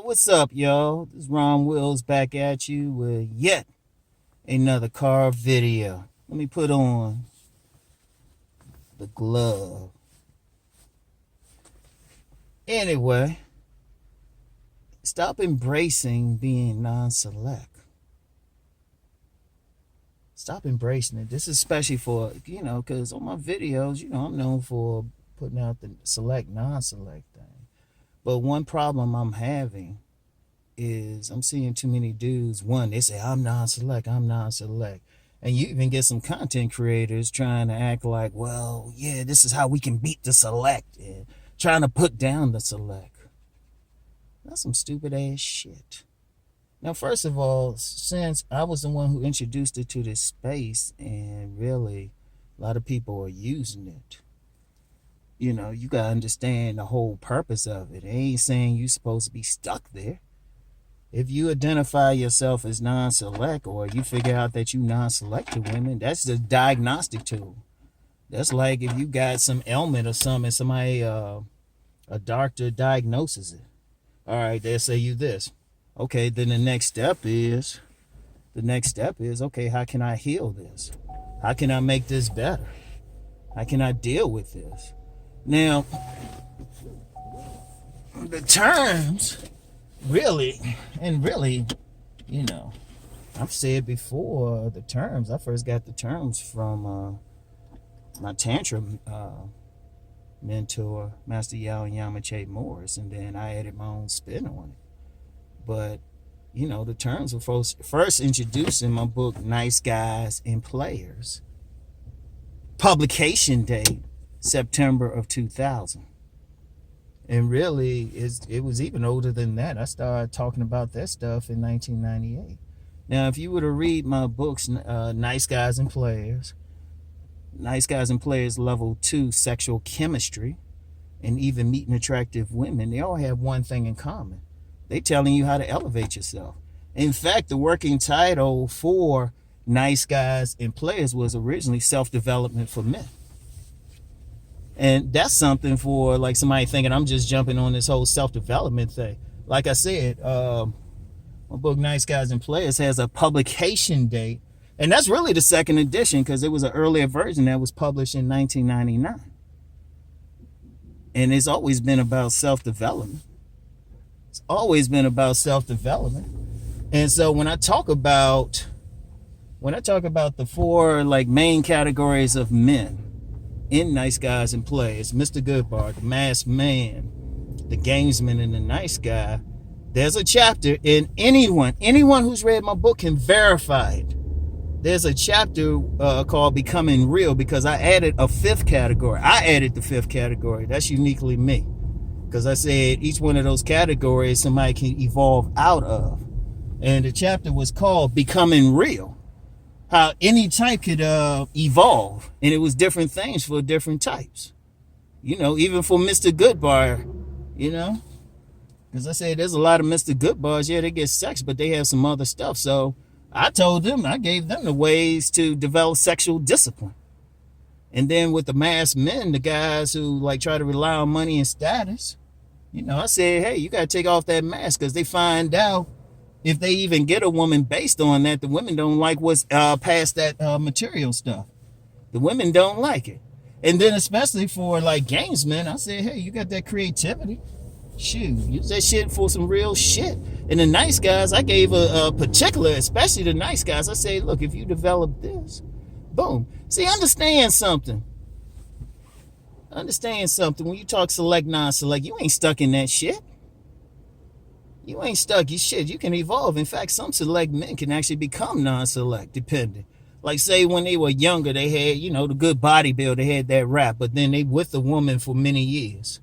What's up, y'all? This is Rom Wills back at you with yet another car video. Let me put on the glove. Anyway, stop embracing being non-select. Stop embracing it. This is especially for, because on my videos, I'm known for putting out the select, non-select thing. But one problem I'm having is I'm seeing too many dudes. One, they say, I'm non-select. And you even get some content creators trying to act like, well, yeah, this is how we can beat the select. And trying to put down the select. That's some stupid ass shit. Now, first of all, since I was the one who introduced it to this space, and really a lot of people are using it, you got to understand the whole purpose of it. It ain't saying you're supposed to be stuck there. If you identify yourself as non-select, or you figure out that you non-select to women, that's the diagnostic tool. That's like if you got some ailment or something, somebody, a doctor diagnoses it. All right, they'll say you this. Okay, then the next step is, okay, how can I heal this? How can I make this better? How can I deal with this? Now, the terms, really, I've said before, the terms, I first got the terms from my Tantra mentor, Master Yao and Yamache Morris, and then I added my own spin on it. But, the terms were first introduced in my book, Nice Guys and Players. Publication date, September of 2000. And really, it was even older than that. I started talking about that stuff in 1998. Now, if you were to read my books, Nice Guys and Players Level 2, Sexual Chemistry, and even Meeting Attractive Women, they all have one thing in common. They telling you how to elevate yourself. In fact, the working title for Nice Guys and Players was originally Self-Development for Men. And that's something for like somebody thinking I'm just jumping on this whole self-development thing. Like I said, my book Nice Guys and Players has a publication date. And that's really the second edition, because it was an earlier version that was published in 1999. And it's always been about self-development. It's always been about self-development. And so when I talk about the four like main categories of men in Nice Guys and Players, Mr. Goodbar, the masked man, the gamesman, and the nice guy, there's a chapter, and anyone who's read my book can verify it. There's a chapter called Becoming Real, because I added a fifth category. I added the fifth category. That's uniquely me. Because I said each one of those categories somebody can evolve out of. And the chapter was called Becoming Real. How any type could evolve. And it was different things for different types. Even for Mr. Goodbar, Because I said there's a lot of Mr. Goodbars. Yeah, they get sex, but they have some other stuff. So I gave them the ways to develop sexual discipline. And then with the masked men, the guys who like try to rely on money and status, I said, hey, you got to take off that mask, because they find out if they even get a woman based on that, the women don't like what's past that material stuff. The women don't like it. And then especially for like gamesmen, I said, hey, you got that creativity. Shoot, use that shit for some real shit. And the nice guys, I gave a particular, especially the nice guys, I say, look, if you develop this, boom. See, understand something. When you talk select, non-select, you ain't stuck in that shit. You ain't stuck. You can evolve. In fact, some select men can actually become non-select, depending. Like, say, when they were younger, they had, the good bodybuilder, they had that rap, but then they with the woman for many years.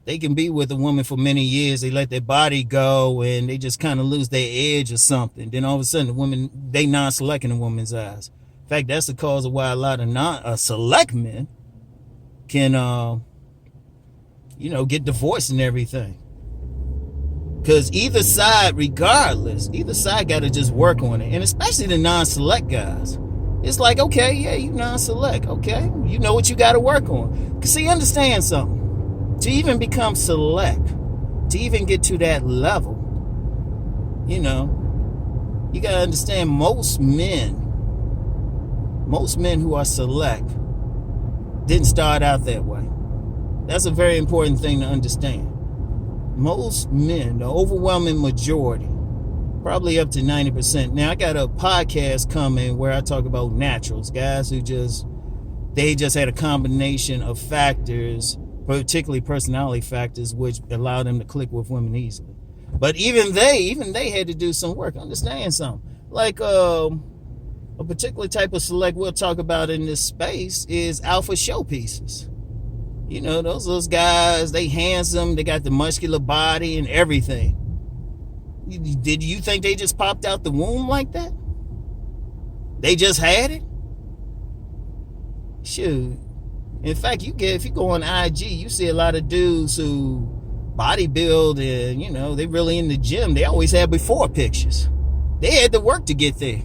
They can be with a woman for many years. They let their body go, and they just kind of lose their edge or something. Then all of a sudden, the woman, they non-select in a woman's eyes. In fact, that's the cause of why a lot of select men can, get divorced and everything. Because either side, regardless, got to just work on it. And especially the non-select guys. It's like, okay, yeah, you non-select. Okay, you know what you got to work on. See, understand something. To even become select, to even get to that level, you gotta understand most men who are select didn't start out that way. That's a very important thing to understand. Most men, the overwhelming majority, probably up to 90%. Now, I got a podcast coming where I talk about naturals, guys who just had a combination of factors, particularly personality factors, which allow them to click with women easily. But even they had to do some work. Understand something. Like a particular type of select we'll talk about in this space is alpha showpieces. Those guys, they handsome, they got the muscular body and everything. Did you think they just popped out the womb like that? They just had it? Shoot. In fact, if you go on IG, you see a lot of dudes who bodybuild and, they really in the gym. They always had before pictures. They had to work to get there.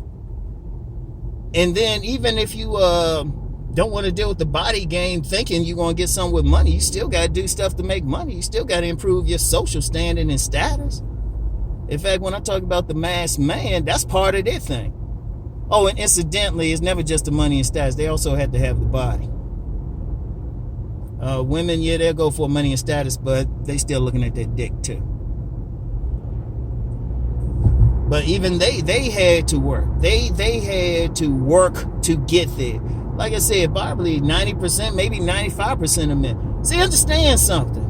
And then even if you don't want to deal with the body game thinking you're going to get something with money, you still got to do stuff to make money. You still got to improve your social standing and status. In fact, when I talk about the masked man, that's part of their thing. Oh, and incidentally, it's never just the money and status. They also had to have the body. Women, yeah, they'll go for money and status, but they still looking at their dick too. But even they had to work. They had to work to get there. Like I said, probably 90%, maybe 95% of men. See, understand something.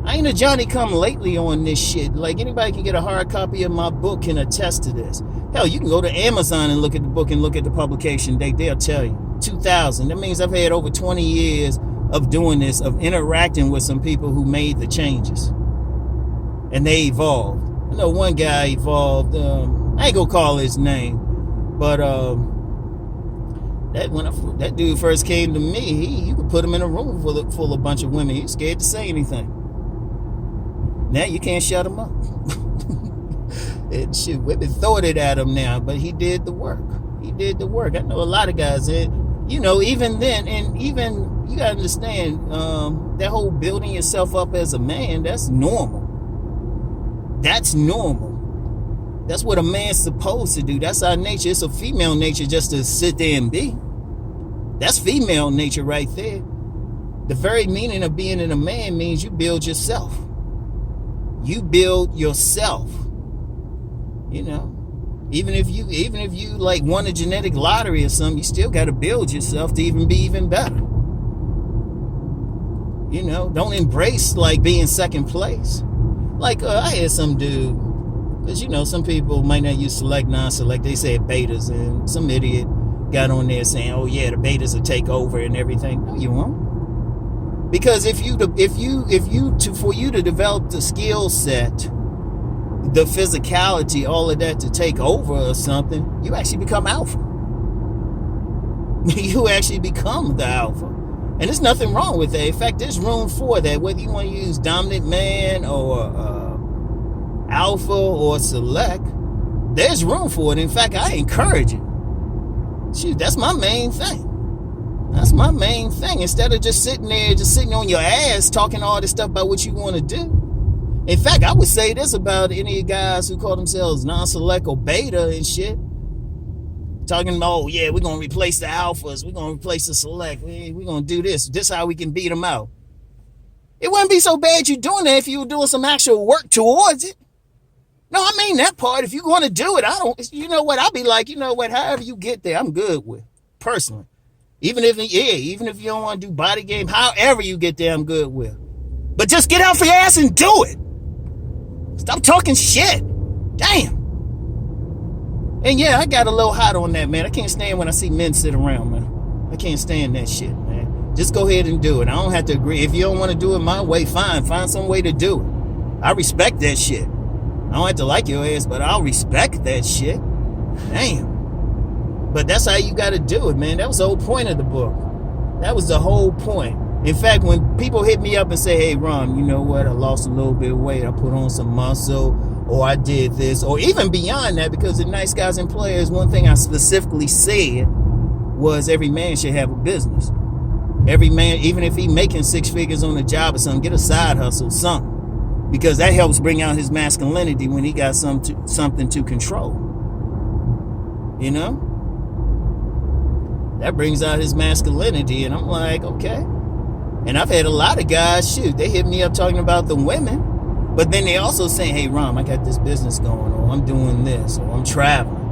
I ain't a Johnny come lately on this shit. Like, anybody can get a hard copy of my book can attest to this. Hell, you can go to Amazon and look at the book and look at the publication date. They'll tell you. 2000. That means I've had over 20 years of doing this, of interacting with some people who made the changes. And they evolved. I know one guy evolved. I ain't gonna call his name. But when that dude first came to me, you could put him in a room full of a bunch of women. He's scared to say anything. Now you can't shut him up. And shit, women throwing it at him now, but he did the work. I know a lot of guys, even then, and even you gotta understand, that whole building yourself up as a man, that's normal. That's normal. That's what a man's supposed to do. That's our nature. It's a female nature just to sit there and be. That's female nature right there. The very meaning of being in a man means you build yourself. You build yourself. Even if you like won a genetic lottery or something, you still got to build yourself to even be even better. Don't embrace like being second place. Like I had some dude, because some people might not use select, non-select. They say betas, and some idiot got on there saying, "Oh yeah, the betas will take over and everything." No, you won't. Because for you to develop the skill set, the physicality, all of that to take over or something, you actually become alpha. You actually become the alpha. And there's nothing wrong with that. In fact, there's room for that. Whether you want to use dominant man or alpha or select, there's room for it. In fact, I encourage it. Shoot, that's my main thing. Instead of just sitting on your ass talking all this stuff about what you want to do. In fact, I would say this about any guys who call themselves non-select or beta and shit. Talking about, oh yeah, we're going to replace the alphas. We're going to replace the select. We're going to do this. This is how we can beat them out. It wouldn't be so bad you doing that if you were doing some actual work towards it. No, I mean that part. If you're going to do it, I'll be like, however you get there, I'm good with, personally. Even if you don't want to do body game, however you get there, I'm good with. But just get out for your ass and do it. Stop talking shit. Damn. And yeah, I got a little hot on that, man. I can't stand when I see men sit around, man. I can't stand that shit, man. Just go ahead and do it. I don't have to agree. If you don't want to do it my way, fine. Find some way to do it. I respect that shit. I don't have to like your ass, but I'll respect that shit. Damn. But that's how you got to do it, man. That was the whole point of the book. That was the whole point. In fact, when people hit me up and say, hey, Rom, you know what? I lost a little bit of weight. I put on some muscle, or I did this, or even beyond that, because in Nice Guys and Players, one thing I specifically said was every man should have a business. Every man, even if he making six figures on a job or something, get a side hustle, something. because that helps bring out his masculinity when he got something to control. You know? That brings out his masculinity, and I'm like, okay. And I've had a lot of guys, shoot, they hit me up talking about the women, but then they also saying, hey, Rom, I got this business going, or I'm doing this, or I'm traveling.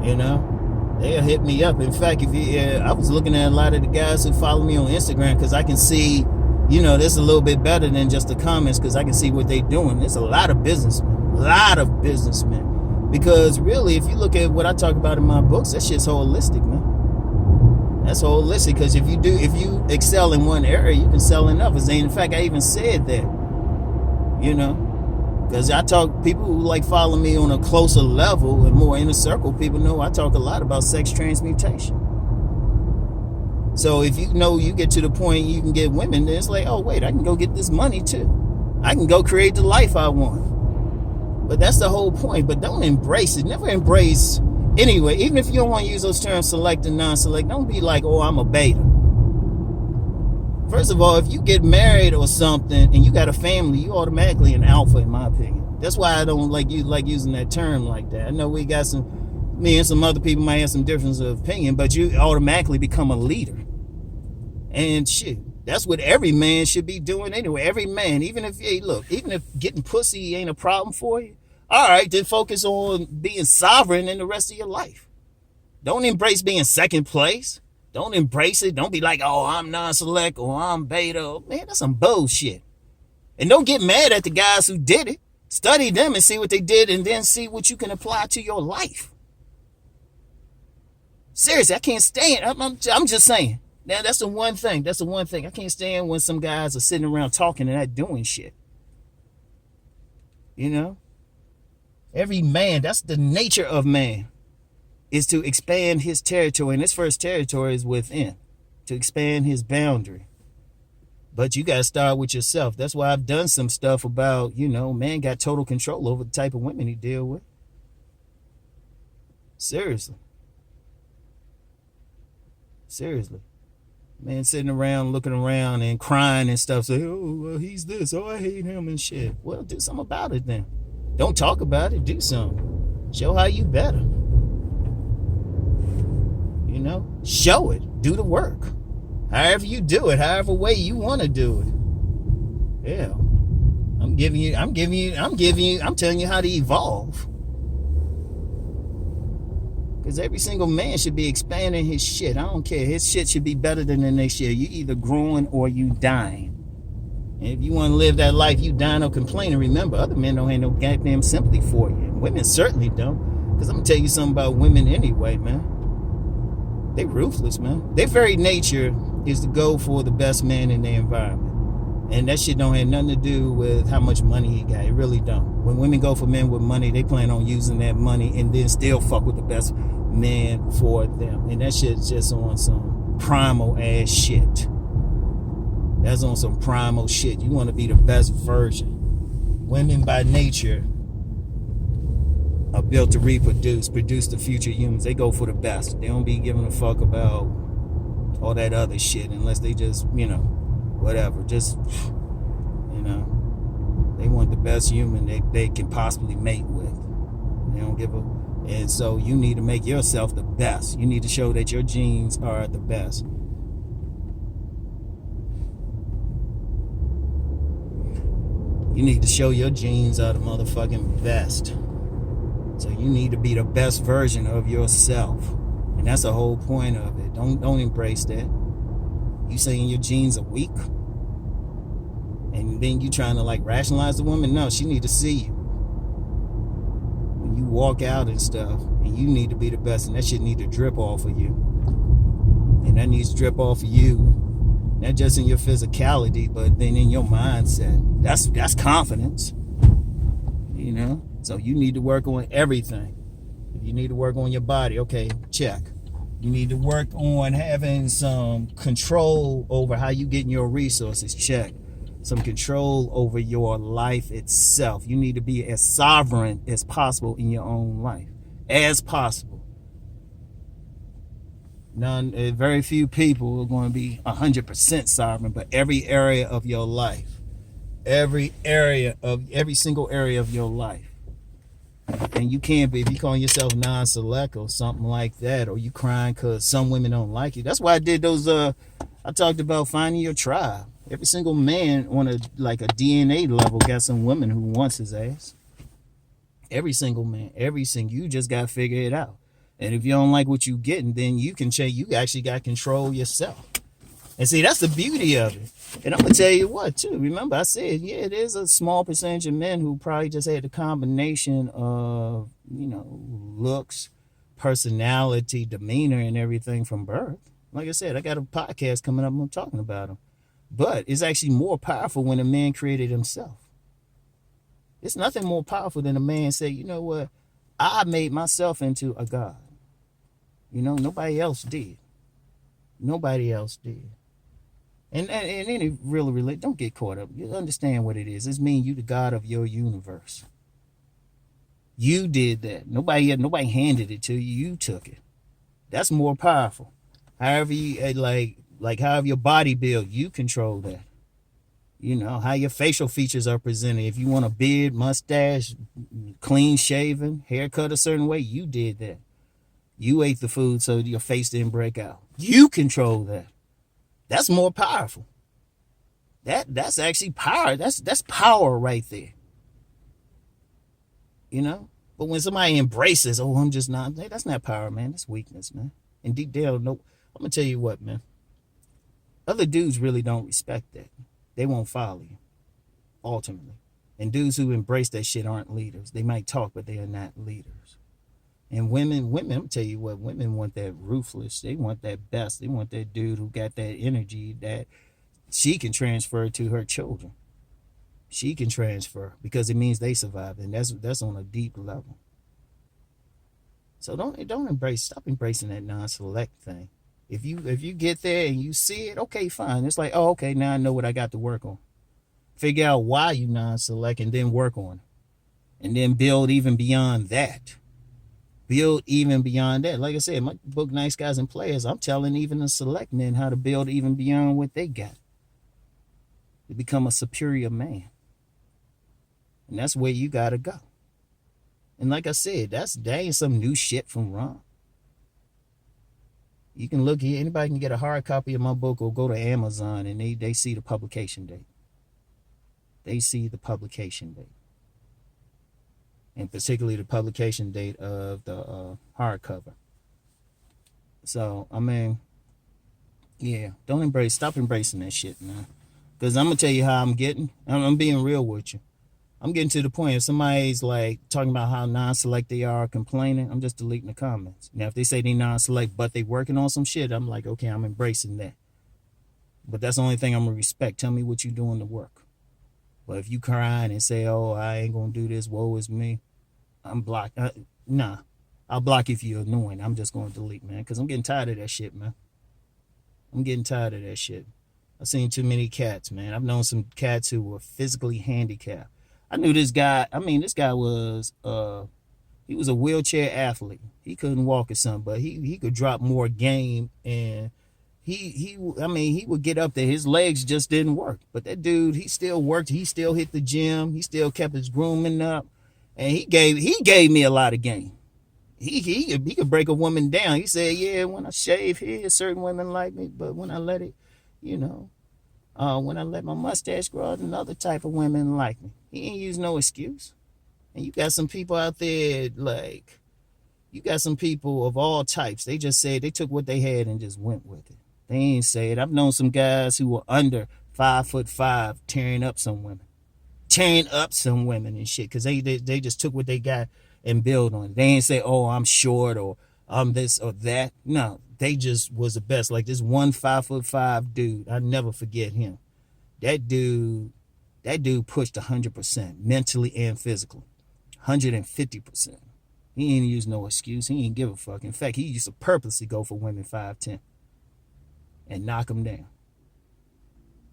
You know? They'll hit me up. In fact, I was looking at a lot of the guys who follow me on Instagram, because I can see, you know, this a little bit better than just the comments, because I can see what they're doing. There's a lot of businessmen. Because really, if you look at what I talk about in my books, that shit's holistic, man. That's holistic, because if you excel in one area, you can sell in others. And in fact, I even said that, you know, because I talk, people who like follow me on a closer level and more inner circle, people know I talk a lot about sex transmutation. So if you know you get to the point you can get women, then it's like, oh wait, I can go get this money too. I can go create the life I want. But that's the whole point. But don't embrace it. Never embrace. Anyway, even if you don't want to use those terms, select and non-select, don't be like, oh, I'm a beta. First of all, if you get married or something and you got a family, you automatically an alpha, in my opinion. That's why I don't like using that term like that. I know we got me and some other people might have some difference of opinion, but you automatically become a leader. And shit, that's what every man should be doing anyway. Every man, even if getting pussy ain't a problem for you, all right, then focus on being sovereign in the rest of your life. Don't embrace being second place. Don't embrace it. Don't be like, oh, I'm non-select or I'm beta. Man, that's some bullshit. And don't get mad at the guys who did it. Study them and see what they did, and then see what you can apply to your life. Seriously, I can't stand. I'm just saying. Now, that's the one thing. I can't stand when some guys are sitting around talking and not doing shit. You know? Every man, that's the nature of man, is to expand his territory. And his first territory is within, to expand his boundary. But you got to start with yourself. That's why I've done some stuff about, you know, man got total control over the type of women he deal with. Seriously. Man sitting around, looking around and crying and stuff. Say, oh, well, he's this. Oh, I hate him and shit. Well, do something about it then. Don't talk about it. Do something. Show how you better. You know? Show it. Do the work. However you do it. However way you want to do it. Yeah. I'm telling you how to evolve. Because every single man should be expanding his shit. I don't care. His shit should be better than the next year. You either growing or you dying. And if you want to live that life, you dying or complaining, remember, other men don't have no goddamn sympathy for you. And women certainly don't. Because I'm going to tell you something about women anyway, man. They ruthless, man. Their very nature is to go for the best man in their environment. And that shit don't have nothing to do with how much money he got. It really don't. When women go for men with money, they plan on using that money and then still fuck with the best man for them. And that shit's just on some primal ass shit. That's on some primal shit. You want to be the best version. Women by nature are built to produce the future humans. They go for the best. They don't be giving a fuck about all that other shit unless they just, you know, whatever. Just, you know, they want the best human they can possibly mate with. They don't give a... And so you need to make yourself the best. You need to show that your genes are the best. You need to show your genes are the motherfucking best. So you need to be the best version of yourself. And that's the whole point of it. Don't embrace that. You saying your genes are weak? And then you trying to like rationalize the woman? No, she need to see you. When you walk out and stuff, and you need to be the best, and that shit need to drip off of you. And that needs to drip off of you. Not just in your physicality, but then in your mindset. That's confidence. You know? So you need to work on everything. If you need to work on your body, okay, check. You need to work on having some control over how you get your resources, check. Some control over your life itself. You need to be as sovereign as possible in your own life. As possible. Very few people are going to be 100% sovereign, but every area of your life, every single area of your life. And you can't be, if you call yourself non-select or something like that, or you crying because some women don't like you. That's why I did those, I talked about finding your tribe. Every single man on a DNA level got some women who wants his ass. Every single man, you just got to figure it out. And if you don't like what you getting, then you can change. You actually got control yourself. And see, that's the beauty of it. And I'm going to tell you what, too. Remember, I said, yeah, there's a small percentage of men who probably just had the combination of, looks, personality, demeanor, and everything from birth. Like I said, I got a podcast coming up. I'm talking about them. But it's actually more powerful when a man created himself. It's nothing more powerful than a man say, you know what? I made myself into a god. Nobody else did. Nobody else did. And any real religion, don't get caught up. You understand what it is. It's mean you the God of your universe. You did that. Nobody handed it to you. You took it. That's more powerful. However you however your body build, you control that. How your facial features are presented. If you want a beard, mustache, clean shaven, haircut a certain way, you did that. You ate the food so your face didn't break out. You control that. That's more powerful. That's actually power. That's power right there. But when somebody embraces, oh, I'm just not, that's not power, man. That's weakness, man. And deep down, no, I'm gonna tell you what, man. Other dudes really don't respect that. They won't follow you, ultimately. And dudes who embrace that shit aren't leaders. They might talk, but they are not leaders. And women, I'm gonna tell you what, women want that ruthless. They want that best. They want that dude who got that energy that she can transfer to her children. She can transfer because it means they survived, and that's on a deep level. So don't stop embracing that non-select thing. If you get there and you see it, okay, fine. It's like, oh, okay, now I know what I got to work on. Figure out why you non-select and then work on it. And then build even beyond that. Build even beyond that. Like I said, my book, Nice Guys and Players, I'm telling even the select men how to build even beyond what they got. To become a superior man. And that's where you got to go. And like I said, that ain't some new shit from Rom. You can look here, anybody can get a hard copy of my book or go to Amazon and they see the publication date. They see the publication date. And particularly the publication date of the hardcover. So, I mean, yeah, stop embracing that shit, man. Because I'm going to tell you how I'm getting. I'm being real with you. I'm getting to the point if somebody's like talking about how non-select they are, complaining, I'm just deleting the comments. Now, if they say they non-select, but they working on some shit, I'm like, okay, I'm embracing that. But that's the only thing I'm going to respect. Tell me what you doing to work. But if you crying and say, oh, I ain't going to do this, woe is me, I'm blocked. Nah, I'll block you if you're annoying. I'm just going to delete, man, because I'm getting tired of that shit, man. I'm getting tired of that shit. I've seen too many cats, man. I've known some cats who were physically handicapped. I knew this guy. I mean, this guy was he was a wheelchair athlete. He couldn't walk or something, but he could drop more game, and he would get up there. His legs just didn't work, but that dude, he still worked. He still hit the gym. He still kept his grooming up, and he gave me a lot of game. He could break a woman down. He said, yeah, when I shave here, certain women like me, but when I let it, when I let my mustache grow out, another type of women like me. He ain't use no excuse. And you got some people out there, you got some people of all types. They just said they took what they had and just went with it. They ain't say it. I've known some guys who were under 5'5" tearing up some women and shit, because they just took what they got and build on it. They ain't say, oh, I'm short or I'm this or that. No, they just was the best. Like this one 5'5" dude, I never forget him. That dude pushed 100% mentally and physically, 150%. He ain't use no excuse. He ain't give a fuck. In fact, he used to purposely go for women 5'10" and knock them down.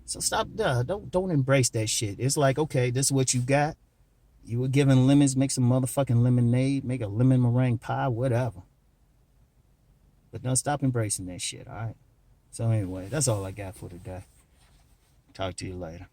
So stop, don't embrace that shit. It's like, okay, this is what you got. You were given lemons, make some motherfucking lemonade, make a lemon meringue pie, whatever. But don't stop embracing that shit, all right? So anyway, that's all I got for today. Talk to you later.